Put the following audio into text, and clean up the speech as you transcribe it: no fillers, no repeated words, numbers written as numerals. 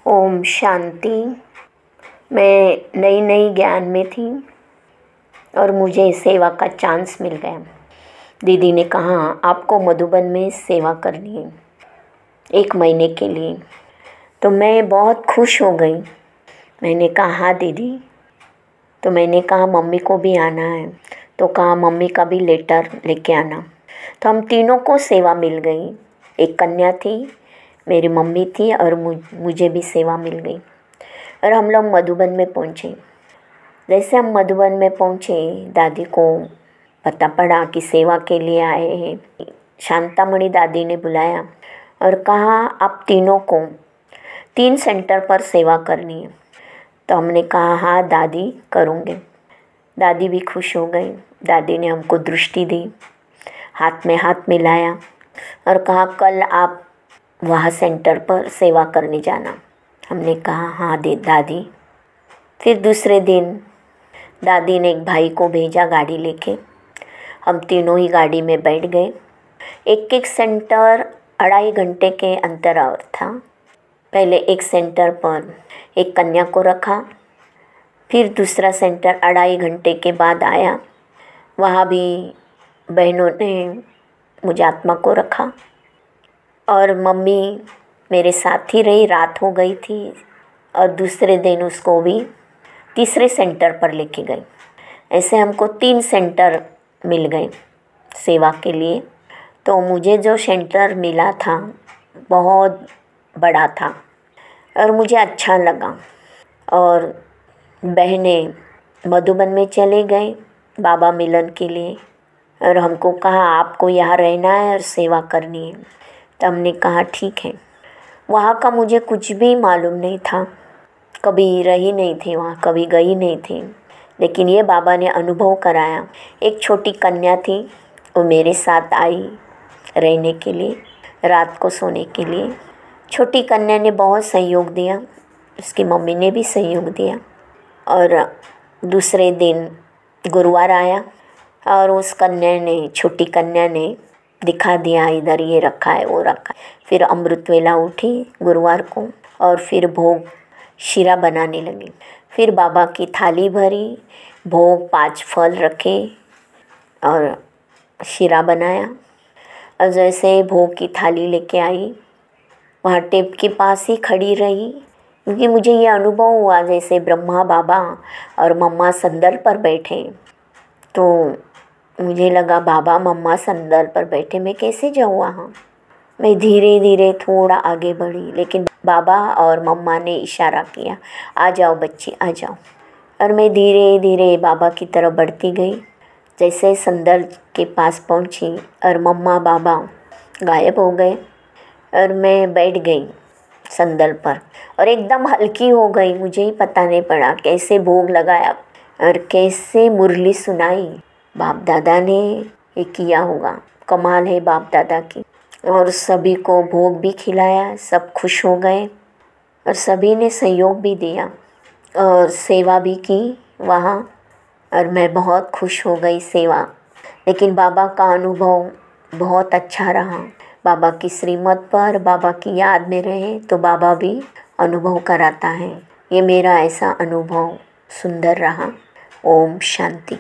ओम शांति। मैं नई नई ज्ञान में थी और मुझे सेवा का चांस मिल गया। दीदी ने कहा आपको मधुबन में सेवा करनी है 1 महीने के लिए। तो मैं बहुत खुश हो गई। मैंने कहा हाँ दीदी। तो मैंने कहा मम्मी को भी आना है। तो कहा मम्मी का भी लेटर लेके आना। तो हम तीनों को सेवा मिल गई। एक कन्या थी, मेरी मम्मी थी और मुझे भी सेवा मिल गई। और हम लोग मधुबन में पहुँचे। जैसे हम मधुबन में पहुँचे, दादी को पता पड़ा कि सेवा के लिए आए हैं। शांतामणि दादी ने बुलाया और कहा आप तीनों को 3 सेंटर पर सेवा करनी है। तो हमने कहा हाँ दादी करूँगे। दादी भी खुश हो गई। दादी ने हमको दृष्टि दी, हाथ में हाथ मिलाया और कहा कल आप वहाँ सेंटर पर सेवा करने जाना। हमने कहा हाँ दादी। फिर दूसरे दिन दादी ने एक भाई को भेजा गाड़ी लेके। हम तीनों ही गाड़ी में बैठ गए। एक एक सेंटर 2.5 घंटे के अंतराल था। पहले एक सेंटर पर एक कन्या को रखा, फिर दूसरा सेंटर 2.5 घंटे के बाद आया। वहाँ भी बहनों ने मुझात्मा को रखा और मम्मी मेरे साथ ही रही। रात हो गई थी और दूसरे दिन उसको भी तीसरे सेंटर पर लेके गई। ऐसे हमको 3 सेंटर मिल गए सेवा के लिए। तो मुझे जो सेंटर मिला था बहुत बड़ा था और मुझे अच्छा लगा। और बहनें मधुबन में चले गए बाबा मिलन के लिए और हमको कहा आपको यहाँ रहना है और सेवा करनी है। तो हमने कहा ठीक है। वहाँ का मुझे कुछ भी मालूम नहीं था, कभी रही नहीं थी वहाँ, कभी गई नहीं थी। लेकिन ये बाबा ने अनुभव कराया। एक छोटी कन्या थी, वो मेरे साथ आई रहने के लिए, रात को सोने के लिए। छोटी कन्या ने बहुत सहयोग दिया, उसकी मम्मी ने भी सहयोग दिया। और दूसरे दिन गुरुवार आया और उस कन्या ने, छोटी कन्या ने दिखा दिया इधर ये रखा है वो रखा है। फिर अमृत वेला उठी गुरुवार को और फिर भोग शीरा बनाने लगी। फिर बाबा की थाली भरी, भोग 5 फल रखे और शीरा बनाया। और जैसे भोग की थाली लेके आई, वहाँ टेप के पास ही खड़ी रही, क्योंकि मुझे ये अनुभव हुआ जैसे ब्रह्मा बाबा और मम्मा संदल पर बैठे। तो मुझे लगा बाबा मम्मा संदल पर बैठे, मैं कैसे जाऊँ वहाँ। मैं धीरे धीरे थोड़ा आगे बढ़ी, लेकिन बाबा और मम्मा ने इशारा किया आ जाओ बच्ची आ जाओ। और मैं धीरे धीरे बाबा की तरफ बढ़ती गई। जैसे संदल के पास पहुँची और मम्मा बाबा गायब हो गए और मैं बैठ गई संदल पर और एकदम हल्की हो गई। मुझे ही पता नहीं पड़ा कैसे भोग लगाया और कैसे मुरली सुनाई। बाप दादा ने ये किया होगा, कमाल है बाप दादा की। और सभी को भोग भी खिलाया, सब खुश हो गए और सभी ने सहयोग भी दिया और सेवा भी की वहाँ। और मैं बहुत खुश हो गई सेवा। लेकिन बाबा का अनुभव बहुत अच्छा रहा। बाबा की श्रीमत पर, बाबा की याद में रहे तो बाबा भी अनुभव कराता है। ये मेरा ऐसा अनुभव सुंदर रहा। ओम शांति।